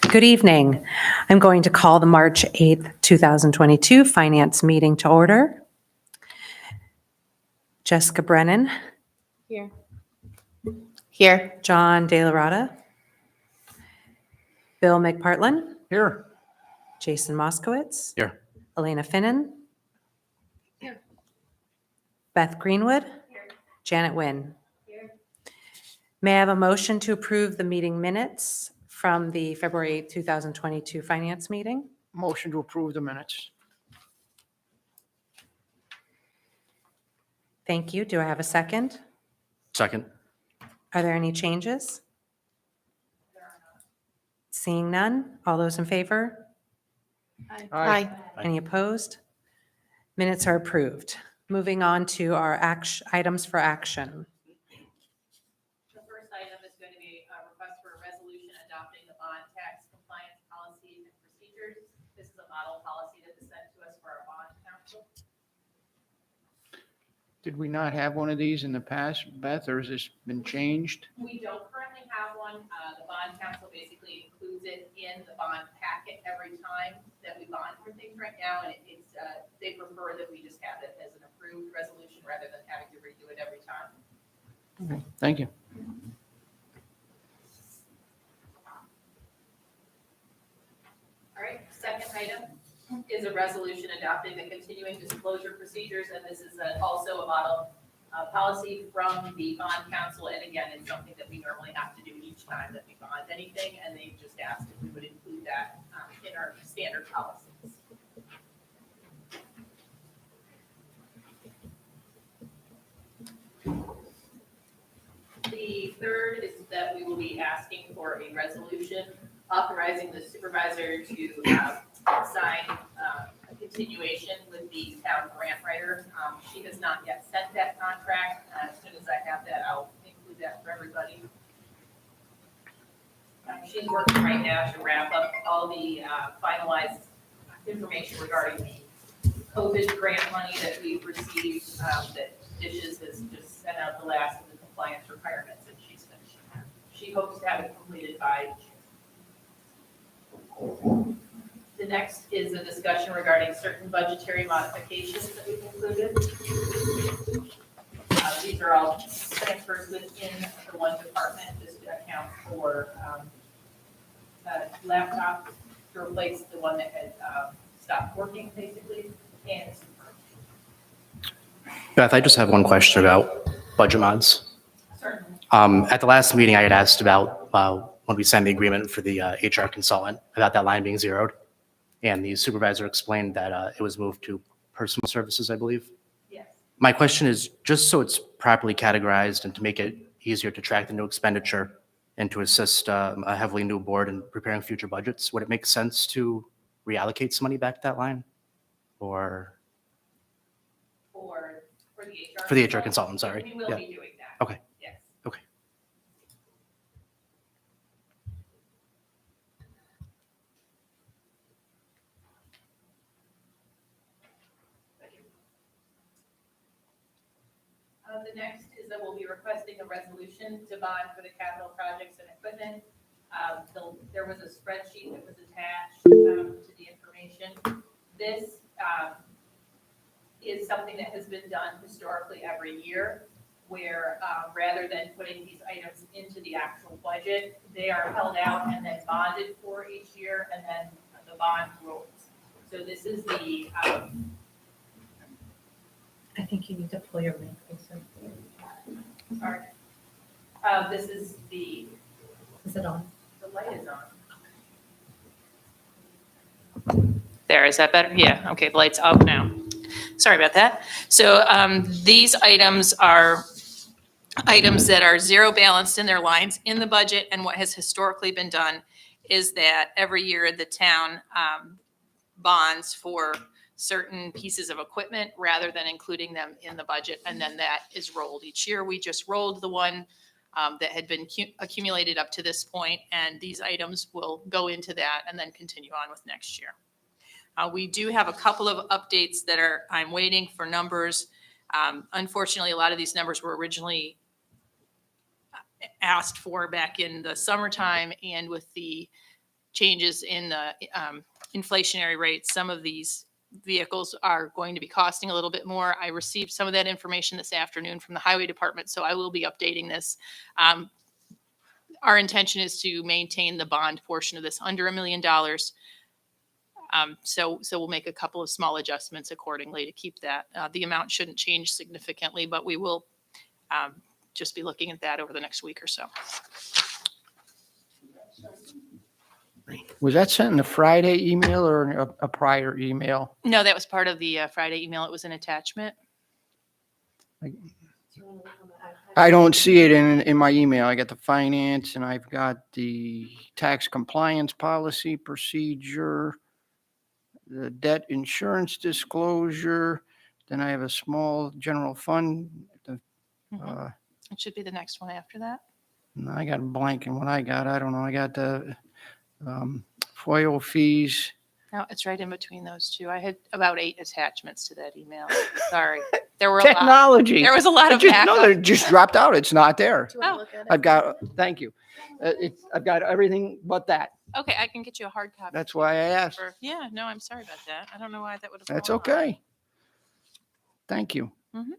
Good evening. I'm going to call the March 8th, 2022 Finance meeting to order. Jessica Brennan. Here. Here. John De La Rada. Bill McPartlin. Here. Jason Moskowitz. Here. Elena Finnan. Here. Beth Greenwood. Here. Janet Nguyen. Here. May I have a motion to approve the meeting minutes from the February 8th, 2022 Finance meeting? Motion to approve the minutes. Thank you. Do I have a second? Second. Are there any changes? Seeing none, all those in favor? Aye. Any opposed? Minutes are approved. Moving on to our items for action. The first item is going to be a request for a resolution adopting the bond tax compliance policies and procedures. This is a model policy that was sent to us for our bond council. Did we not have one of these in the past, Beth, or has this been changed? We don't currently have one. The bond council basically includes it in the bond packet every time that we bond for things right now, and they prefer that we just have it as an approved resolution rather than having to redo it every time. Okay, thank you. All right, second item is a resolution adopting the continuing disclosure procedures, and this is also a model policy from the bond council. And again, it's something that we normally have to do each time that we bond anything, and they just asked if we would include that in our standard policies. The third is that we will be asking for a resolution authorizing the supervisor to sign a continuation with the town grant writer. She has not yet sent that contract. As soon as I have that, I'll include that for everybody. She's working right now to wrap up all the finalized information regarding the COVID grant money that we've received, that Dishes has just sent out the last of the compliance requirements, and she's finishing that. She hopes to have it completed by June. The next is a discussion regarding certain budgetary modifications that we've included. These are all transfers within the one department, just to account for laptop to replace the one that had stopped working, basically, and Beth, I just have one question about budget mods. certainly. At the last meeting, I had asked about when we signed the agreement for the HR consultant, about that line being zeroed. And the supervisor explained that it was moved to personal services, I believe. Yes. My question is, just so it's properly categorized and to make it easier to track the new expenditure and to assist a heavily new board in preparing future budgets, would it make sense to reallocate some money back to that line? Or For the HR. for the HR consultant, sorry. We will Yeah. be doing that. Okay. Yes. Okay. The next is that we'll be requesting a resolution to bond for the capital projects and equipment. There was a spreadsheet that was attached to the information. This is something that has been done historically every year, where rather than putting these items into the actual budget, they are held out and then bonded for each year, and then the bond rolls. So this is the I think you need to pull your mic closer. sorry. This is the Is it on? light is on. There, is that better? Yeah, okay, the light's out now. Sorry about that. So these items are items that are zero balanced in their lines in the budget, and what has historically been done is that every year the town bonds for certain pieces of equipment rather than including them in the budget, and then that is rolled each year. We just rolled the one that had been accumulated up to this point, and these items will go into that and then continue on with next year. We do have a couple of updates that I'm waiting for numbers Unfortunately, a lot of these numbers were originally asked for back in the summertime, and with the changes in the inflationary rates, some of these vehicles are going to be costing a little bit more. I received some of that information this afternoon from the highway department, so I will be updating this. Our intention is to maintain the bond portion of this under $1 million. So we'll make a couple of small adjustments accordingly to keep that. The amount shouldn't change significantly, but we will just be looking at that over the next week or so. Was that sent in a Friday email or a prior email? No, that was part of the Friday email. It was an attachment. I don't see it in my email. I got the finance and I've got the tax compliance policy procedure, the debt insurance disclosure. Then I have a small general fund. It should be the next one after that. I got a blank in what I got. I don't know. I got the FOIL fees. No, it's right in between those two. I had about 8 attachments to that email. Sorry. There were a lot. Technology. There was a lot of No, they backup. just dropped out. It's not there. Oh, I've got, thank you. I've got everything but that. okay. I can get you a hard copy. That's why I asked. Yeah, no, I'm sorry about that. I don't know why that would have. That's fallen off. okay. Thank you. Mhm.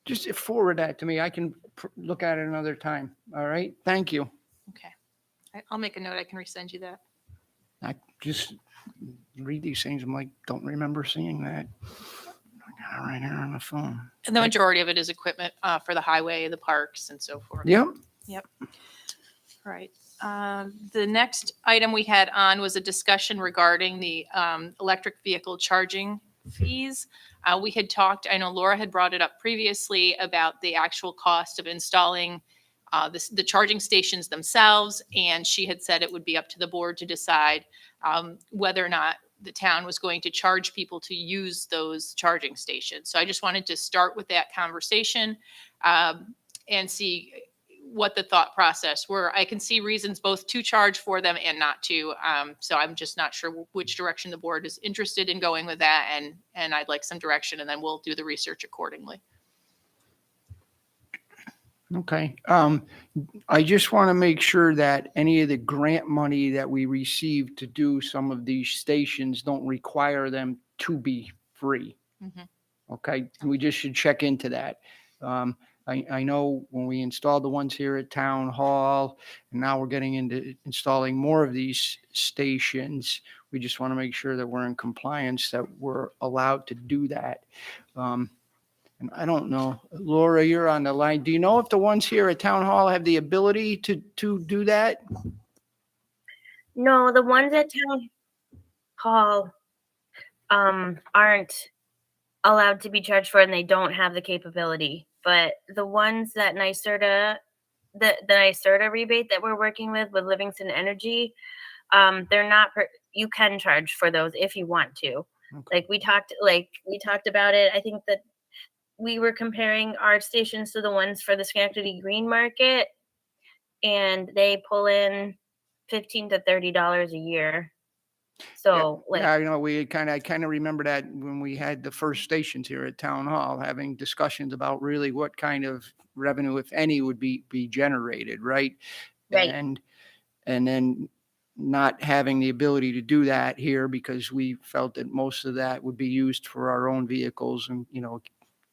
Just forward that to me. I can look at it another time. All right. Thank you. Okay. I'll make a note. I can resend you that. I just read these things. I'm like, don't remember seeing that. I got it right here on the phone. And the majority of it is equipment for the highway, the parks, and so forth. Yep. Right. The next item we had on was a discussion regarding the electric vehicle charging fees. We had talked, I know Laura had brought it up previously about the actual cost of installing the charging stations themselves, and she had said it would be up to the board to decide whether or not the town was going to charge people to use those charging stations. So I just wanted to start with that conversation and see what the thought process were. I can see reasons both to charge for them and not to. So I'm just not sure which direction the board is interested in going with that. And I'd like some direction, and then we'll do the research accordingly. Okay. I just want to make sure that any of the grant money that we receive to do some of these stations don't require them to be free. Mhm. Okay. We just should check into that. I know when we installed the ones here at Town Hall, and now we're getting into installing more of these stations, we just want to make sure that we're in compliance, that we're allowed to do that. And I don't know, Laura, you're on the line. Do you know if the ones here at Town Hall have the ability to do that? No, the ones at Town Hall aren't allowed to be charged for, and they don't have the capability. But the ones that NYSERDA, the NYSERDA rebate that we're working with Livingston Energy, they're not. You can charge for those if you want to. Okay. We talked about it. I think that we were comparing our stations to the ones for the Schenectady Green Market, and they pull in $15 to $30 a year. So Yeah, I know I kind of remember that when we had the first stations here at Town Hall, having discussions about really what kind of revenue, if any, would be generated, right? Right. And then not having the ability to do that here because we felt that most of that would be used for our own vehicles and,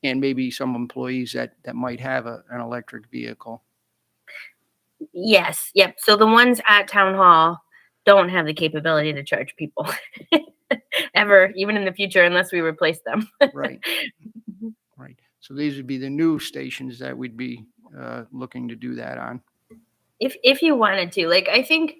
and maybe some employees that might have an electric vehicle. yes, yep. So the ones at Town Hall don't have the capability to charge people ever, even in the future, unless we replace them. Right. Right. So these would be the new stations that we'd be looking to do that on. If you wanted to, I think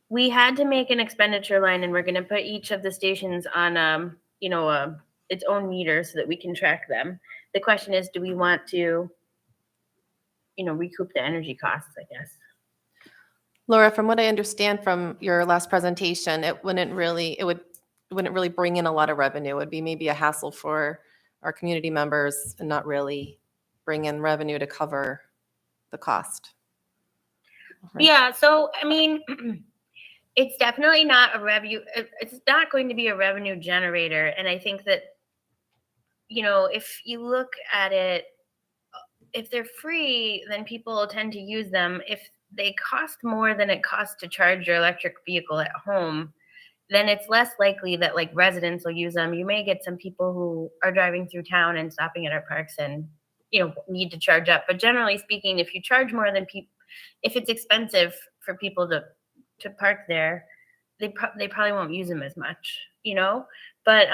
we had to make an expenditure line, and we're going to put each of the stations on its own meter so that we can track them. The question is, do we want to recoup the energy costs, I guess? Laura, from what I understand from your last presentation, it wouldn't really bring in a lot of revenue. It would be maybe a hassle for our community members and not really bring in revenue to cover the cost. Right. Yeah. So, I mean, it's definitely not a revenue. It's not going to be a revenue generator. And I think that if you look at it, if they're free, then people tend to use them. If they cost more than it costs to charge your electric vehicle at home, then it's less likely that like residents will use them. You may get some people who are driving through town and stopping at our parks and need to charge up. But generally speaking, if you charge more than people, if it's expensive for people to park there, they probably won't use them as much, But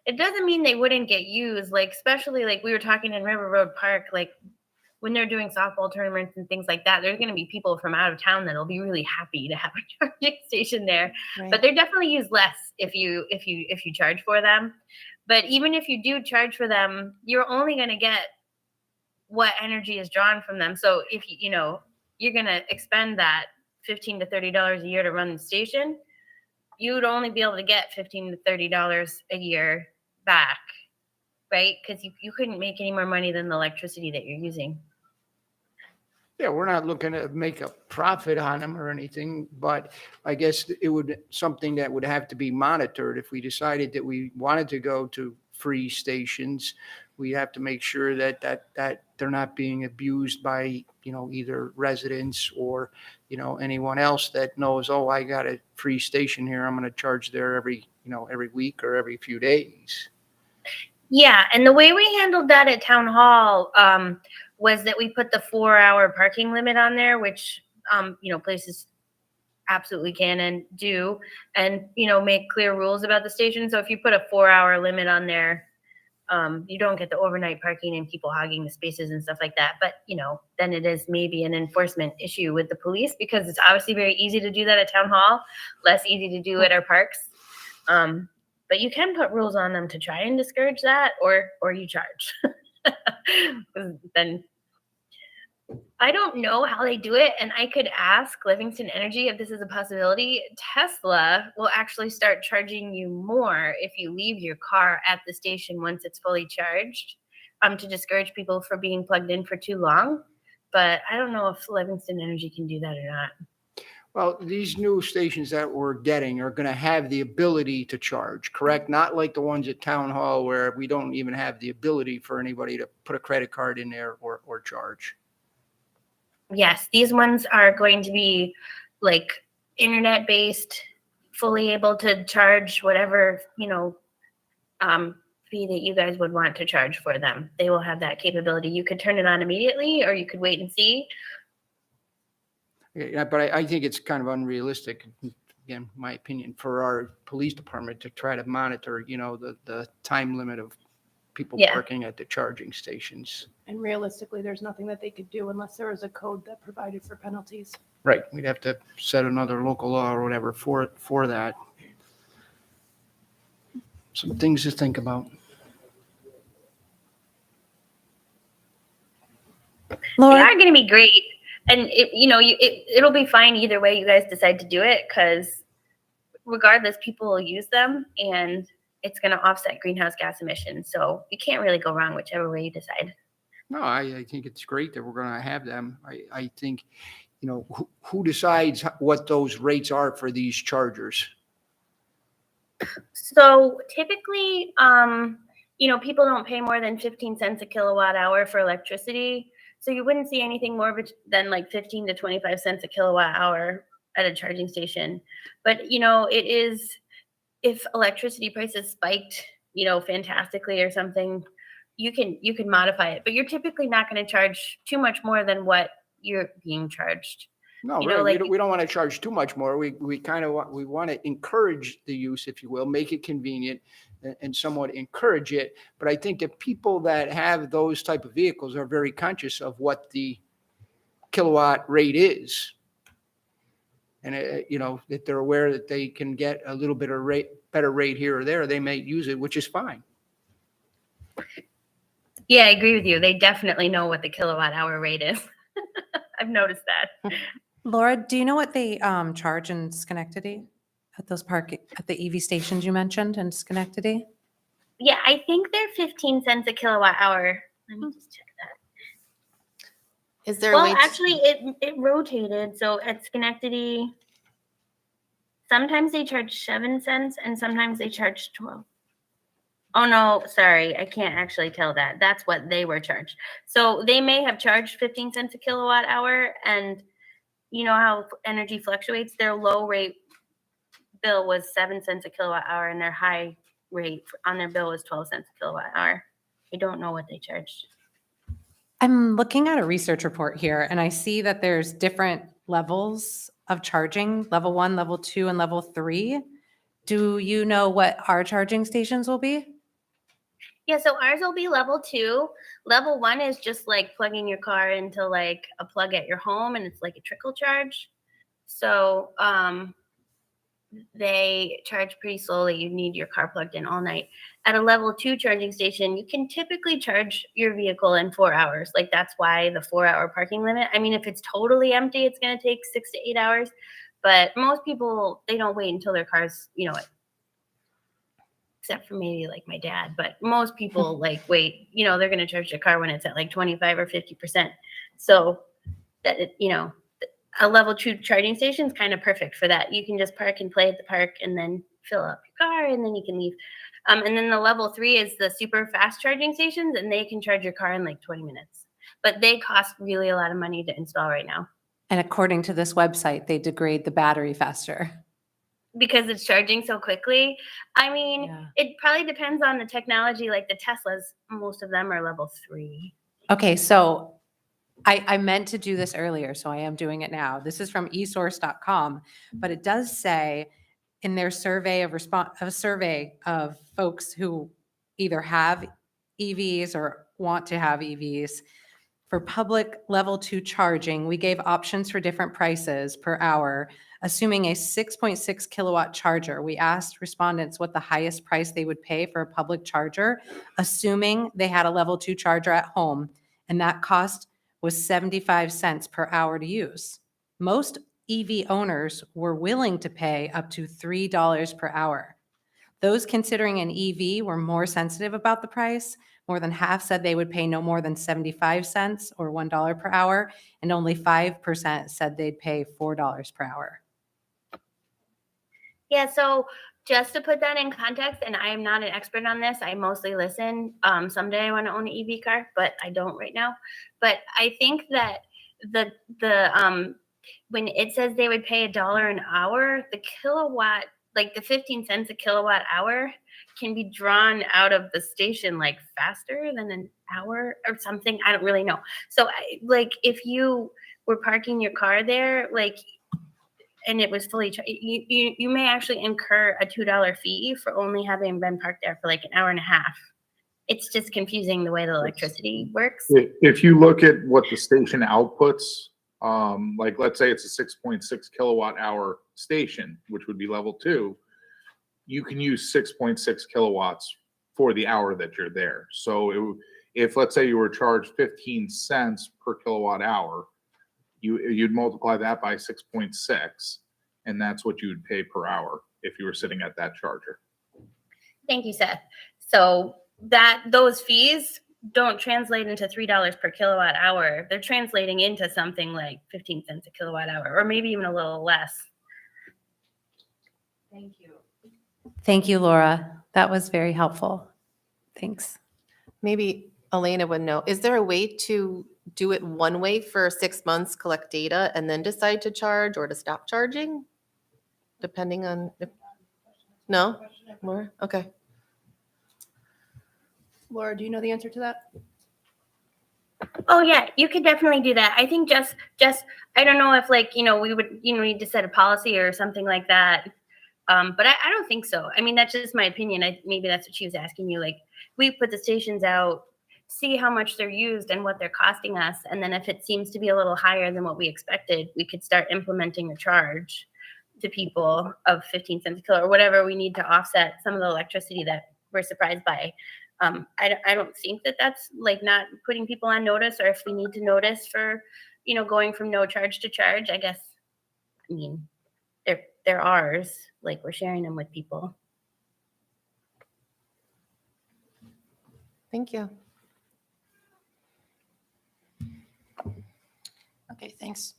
it doesn't mean they wouldn't get used. Like especially like we were talking in River Road Park, like when they're doing softball tournaments and things like that, there's going to be people from out of town that'll be really happy to have a charging station there. Right. But they're definitely used less if you charge for them. But even if you do charge for them, you're only going to get what energy is drawn from them. So if you're going to expend that $15 to $30 a year to run the station, you would only be able to get $15 to $30 a year back, right? Because you couldn't make any more money than the electricity that you're using. Yeah, we're not looking to make a profit on them or anything, but I guess it would, something that would have to be monitored if we decided that we wanted to go to free stations. We have to make sure that they're not being abused by, either residents or, anyone else that knows, oh, I got a free station here. I'm going to charge there every week or every few days. Yeah, and the way we handled that at town hall was that we put the 4-hour parking limit on there, which places absolutely can and do, and make clear rules about the station. So if you put a 4-hour limit on there, you don't get the overnight parking and people hogging the spaces and stuff like that. But then it is maybe an enforcement issue with the police, because it's obviously very easy to do that at town hall, less easy to do at our parks. But you can put rules on them to try and discourage that, or you charge. Then I don't know how they do it, and I could ask Livingston Energy if this is a possibility. Tesla will actually start charging you more if you leave your car at the station once it's fully charged, to discourage people from being plugged in for too long. But I don't know if Livingston Energy can do that or not. Well, these new stations that we're getting are going to have the ability to charge, correct? Not like the ones at Town Hall where we don't even have the ability for anybody to put a credit card in there or charge. Yes, these ones are going to be like internet based, fully able to charge whatever, fee that you guys would want to charge for them. They will have that capability. You could turn it on immediately, or you could wait and see. Yeah, but I think it's kind of unrealistic, again, my opinion, for our police department to try to monitor, the time limit of people parking at the charging stations. And realistically, there's nothing that they could do unless there was a code that provided for penalties. Right. We'd have to set another local law or whatever for that. Some things to think about. They Laura, are going to be great. And it'll be fine either way you guys decide to do it, because regardless, people will use them and it's going to offset greenhouse gas emissions. So you can't really go wrong whichever way you decide. No, I think it's great that we're going to have them. I think, who decides what those rates are for these chargers? So typically, people don't pay more than 15 cents a kilowatt hour for electricity. So you wouldn't see anything more than like 15 to 25 cents a kilowatt hour at a charging station. But, it is, if electricity prices spiked, fantastically or something, you can modify it. But you're typically not going to charge too much more than what you're being charged. No, right. We don't want to charge too much more. We want to encourage the use, if you will, make it convenient and somewhat encourage it. But I think that people that have those type of vehicles are very conscious of what the kilowatt rate is. And, that they're aware that they can get a little bit of better rate here or there, they may use it, which is fine. Yeah, I agree with you. They definitely know what the kilowatt hour rate is. I've noticed that. Laura, do you know what they charge in Schenectady at those at the EV stations you mentioned in Schenectady? Yeah, I think they're 15 cents a kilowatt hour. Let me just check that. Is there a Well, way actually, it rotated. So at Schenectady, sometimes they charge 7 cents and sometimes they charge 12. Oh, no, sorry. I can't actually tell that. That's what they were charged. So they may have charged 15 cents a kilowatt hour, and you know how energy fluctuates? Their low rate bill was 7 cents a kilowatt hour, and their high rate on their bill was 12 cents a kilowatt hour. I don't know what they charged. I'm looking at a research report here and I see that there's different levels of charging, level 1, level 2, and level 3. Do you know what our charging stations will be? Yeah, so ours will be level 2. Level 1 is just like plugging your car into like a plug at your home, and it's like a trickle charge. So they charge pretty slowly. You need your car plugged in all night. At a level 2 charging station, you can typically charge your vehicle in 4 hours. Like that's why the 4-hour parking limit. I mean, if it's totally empty, it's going to take 6 to 8 hours. But most people, they don't wait until their car's, except for maybe like my dad. But most people like wait, they're going to charge their car when it's at like 25 or 50%. So that, a level 2 charging station is kind of perfect for that. You can just park and play at the park and then fill up your car and then you can leave. And then the level 3 is the super fast charging stations, and they can charge your car in like 20 minutes. But they cost really a lot of money to install right now And according to this website, they degrade the battery faster. because it's charging so quickly. I mean, Yeah. it probably depends on the technology. Like the Teslas, most of them are level 3. Okay, so I meant to do this earlier, so I am doing it now. This is from esource.com, but it does say in their survey of folks who either have EVs or want to have EVs, for public level 2 charging, we gave options for different prices per hour. Assuming a 6.6 kilowatt charger, we asked respondents what the highest price they would pay for a public charger, assuming they had a level 2 charger at home, and that cost was 75 cents per hour to use. Most EV owners were willing to pay up to $3 per hour. Those considering an EV were more sensitive about the price. More than half said they would pay no more than 75 cents or $1 per hour, and only 5% said they'd pay $4 per hour. Yeah, so just to put that in context, and I am not an expert on this, I mostly listen. Someday I want to own an EV car, but I don't right now. But I think that the when it says they would pay $1 an hour, the kilowatt, like the 15 cents a kilowatt hour, can be drawn out of the station like faster than an hour or something. I don't really know. So like if you were parking your car there, like, and it was fully you may actually incur a $2 fee for only having been parked there for like an hour and a half. It's just confusing the way the electricity works. If you look at what the station outputs, like let's say it's a 6.6 kilowatt hour station, which would be level 2, you can use 6.6 kilowatts for the hour that you're there. So if let's say you were charged 15 cents per kilowatt hour, you'd multiply that by 6.6, and that's what you would pay per hour if you were sitting at that charger. Thank you, Seth. So those fees don't translate into $3 per kilowatt hour. They're translating into something like 15 cents a kilowatt hour, or maybe even a little less. Thank you. Thank you, Laura. That was very helpful. Thanks. Maybe Elena would know. Is there a way to do it one way for 6 months, collect data, and then decide to charge or to stop charging? Depending on if, no? More? Okay. Laura, do you know the answer to that? Oh yeah, you could definitely do that. I think just I don't know if like, we would, need to set a policy or something like that. But I don't think so. I mean, that's just my opinion. Maybe that's what she was asking you. Like, we put the stations out, see how much they're used and what they're costing us. And then if it seems to be a little higher than what we expected, we could start implementing a charge to people of 15 cents a kilo or whatever we need to offset some of the electricity that we're surprised by. I don't think that that's like not putting people on notice, or if we need to notice for, going from no charge to charge, I guess, I mean, they're ours, like we're sharing them with people. Thank you. Okay, thanks.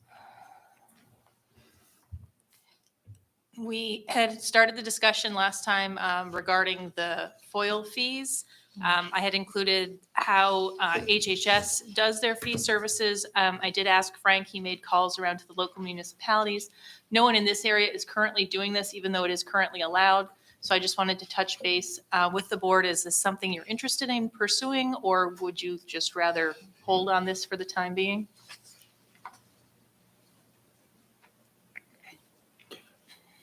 We had started the discussion last time regarding the FOIL fees. I had included how HHS does their fee services. I did ask Frank, he made calls around to the local municipalities. No one in this area is currently doing this, even though it is currently allowed. So I just wanted to touch base with the board. Is this something you're interested in pursuing, or would you just rather hold on this for the time being?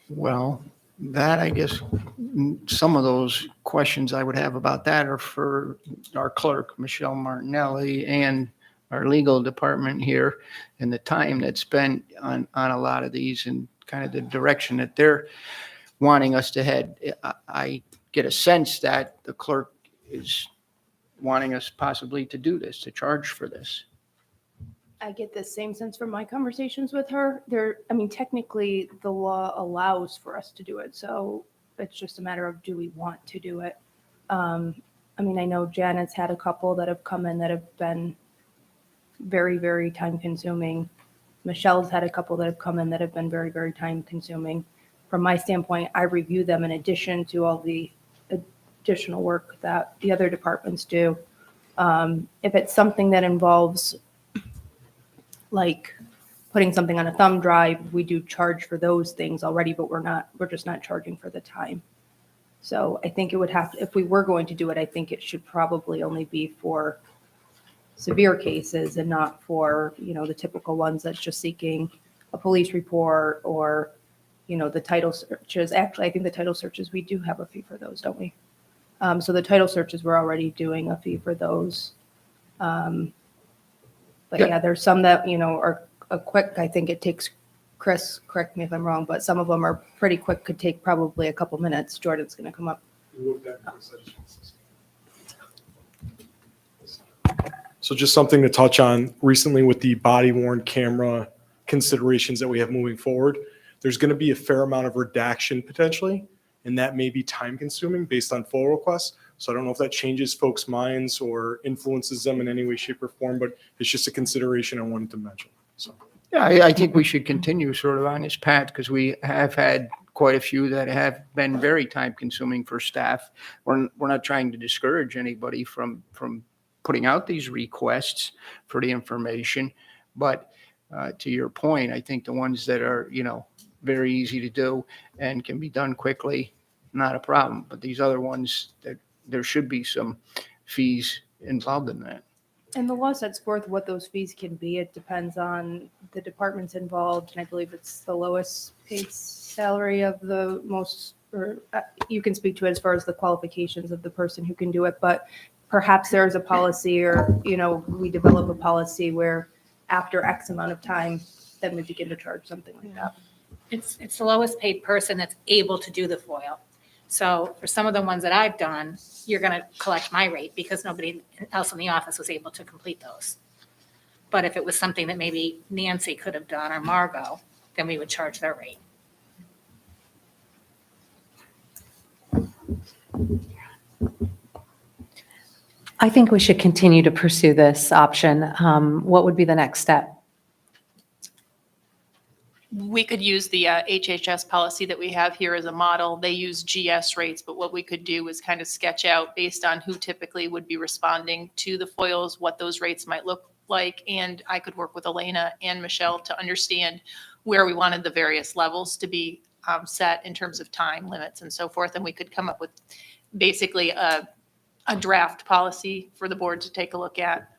Well, that, I guess, some of those questions I would have about that are for our clerk, Michelle Martinelli, and our legal department here, and the time that's spent on a lot of these and kind of the direction that they're wanting us to head. I get a sense that the clerk is wanting us possibly to do this, to charge for this. I get the same sense from my conversations with her. I mean, technically, the law allows for us to do it, so it's just a matter of do we want to do it. I mean, I know Janet's had a couple that have come in that have been very, very time consuming. Michelle's had a couple that have come in that have been very, very time consuming. From my standpoint, I review them in addition to all the additional work that the other departments do. If it's something that involves like putting something on a thumb drive, we do charge for those things already, but we're just not charging for the time. So I think it would have to, if we were going to do it, I think it should probably only be for severe cases and not for, the typical ones that's just seeking a police report or, the title searches. Actually, I think the title searches, we do have a fee for those, don't we? So the title searches, we're already doing a fee for those. But Yeah. yeah, there's some that, are a quick, I think it takes, Chris, correct me if I'm wrong, but some of them are pretty quick, could take probably a couple minutes. Jordan's going to come up. So just something to touch on recently with the body worn camera considerations that we have moving forward, there's going to be a fair amount of redaction potentially, and that may be time consuming based on FOIL requests. So I don't know if that changes folks' minds or influences them in any way, shape, or form, but it's just a consideration I wanted to mention. So Yeah, I think we should continue sort of on this path because we have had quite a few that have been very time consuming for staff. We're not trying to discourage anybody from putting out these requests for the information. But to your point, I think the ones that are, very easy to do and can be done quickly, not a problem. But these other ones, that there should be some fees involved in that. And the law sets forth what those fees can be. It depends on the departments involved, and I believe it's the lowest paid salary of the most, or you can speak to it as far as the qualifications of the person who can do it, but perhaps there's a policy or, we develop a policy where after X amount of time, then we begin to charge something like that. It's the lowest paid person that's able to do the FOIL. So for some of the ones that I've done, you're going to collect my rate because nobody else in the office was able to complete those. But if it was something that maybe Nancy could have done or Margot, then we would charge their rate. I think we should continue to pursue this option. What would be the next step? We could use the HHS policy that we have here as a model. They use GS rates, but what we could do is kind of sketch out based on who typically would be responding to the FOILs, what those rates might look like. And I could work with Elena and Michelle to understand where we wanted the various levels to be set in terms of time limits and so forth. And we could come up with basically a draft policy for the board to take a look at.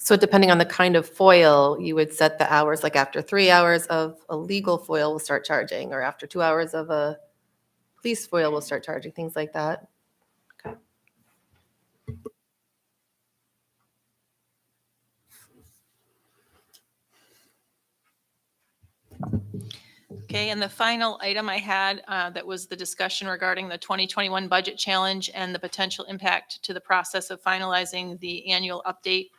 So depending on the kind of FOIL, you would set the hours, like after 3 hours of a legal FOIL, we'll start charging, or after 2 hours of a police FOIL, we'll start charging, things like that. Okay. Okay, and the final item I had that was the discussion regarding the 2021 budget challenge and the potential impact to the process of finalizing the annual update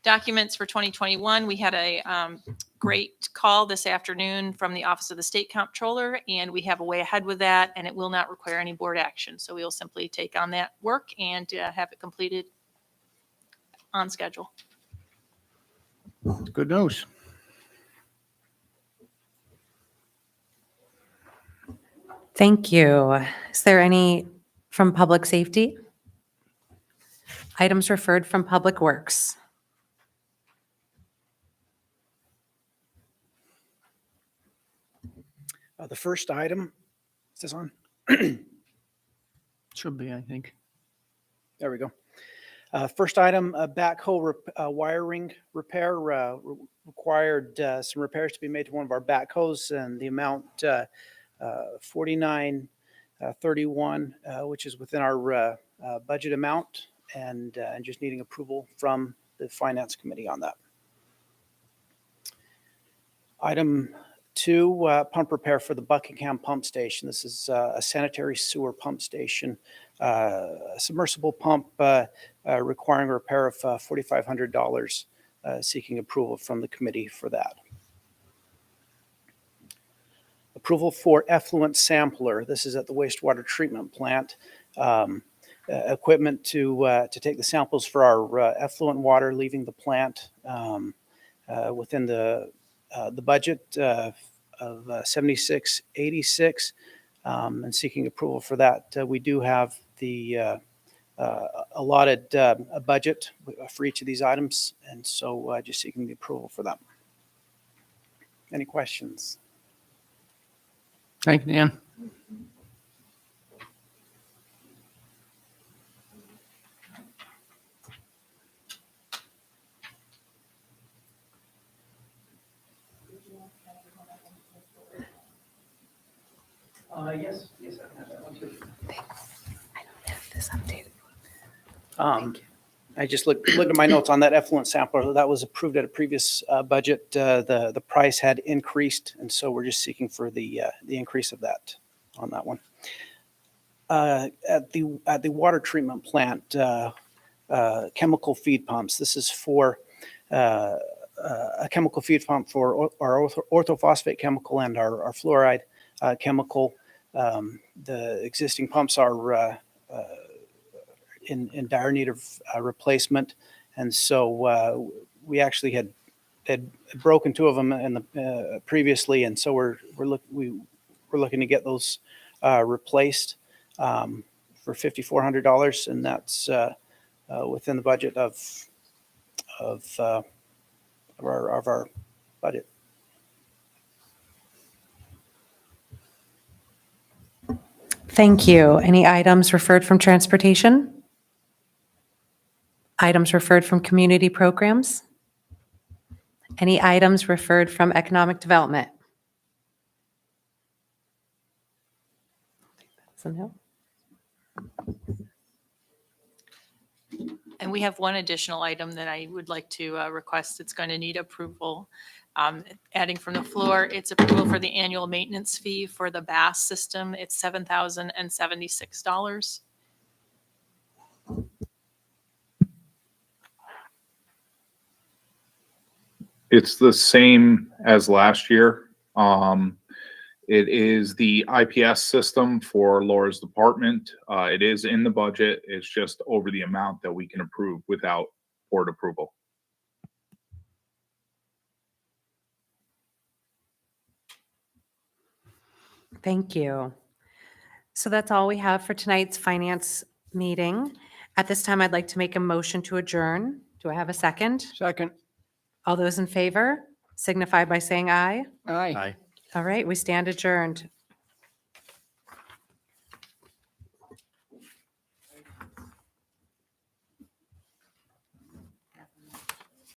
documents for 2021. We had a great call this afternoon from the Office of the State Comptroller, and we have a way ahead with that, and it will not require any board action. So we'll simply take on that work and have it completed on schedule. Good news. Thank you. Is there any from public safety? Items referred from Public Works. The first item, is this on? Should be, I think. There we go. First item, backhoe wiring repair. Required some repairs to be made to one of our backhoes, and the amount $49.31, which is within our budget amount, and just needing approval from the Finance Committee on that. Item 2, pump repair for the Buckingham Pump Station. This is a sanitary sewer pump station, a submersible pump requiring a repair of $4,500, seeking approval from the committee for that. Approval for effluent sampler. This is at the wastewater treatment plant. Equipment to take the samples for our effluent water leaving the plant within the budget of $76.86, and seeking approval for that. We do have the allotted a budget for each of these items, and so just seeking the approval for that. Any questions? Thank you, Dan. Yes, I can have that one too. I don't have this updated. I just looked at my notes on that effluent sampler. That was approved at a previous budget. The price had increased, and so we're just seeking for the increase of that on that one. At the water treatment plant, chemical feed pumps. This is for a chemical feed pump for our orthophosphate chemical and our fluoride chemical. The existing pumps are in dire need of replacement, and so we actually had broken 2 of them in the previously, and so we're looking to get those replaced for $5,400, and that's within the budget of our budget. Thank you. Any items referred from transportation? Items referred from community programs? Any items referred from economic development? That's a no. And we have one additional item that I would like to request. It's going to need approval. Adding from the floor, it's approval for the annual maintenance fee for the BAS system. It's $7,076. It's the same as last year. It is the IPS system for Laura's department. It is in the budget. It's just over the amount that we can approve without board approval. Thank you. So that's all we have for tonight's finance meeting. At this time, I'd like to make a motion to adjourn. Do I have a second? Second. All those in favor signify by saying aye. Aye. Aye. All right, we stand adjourned.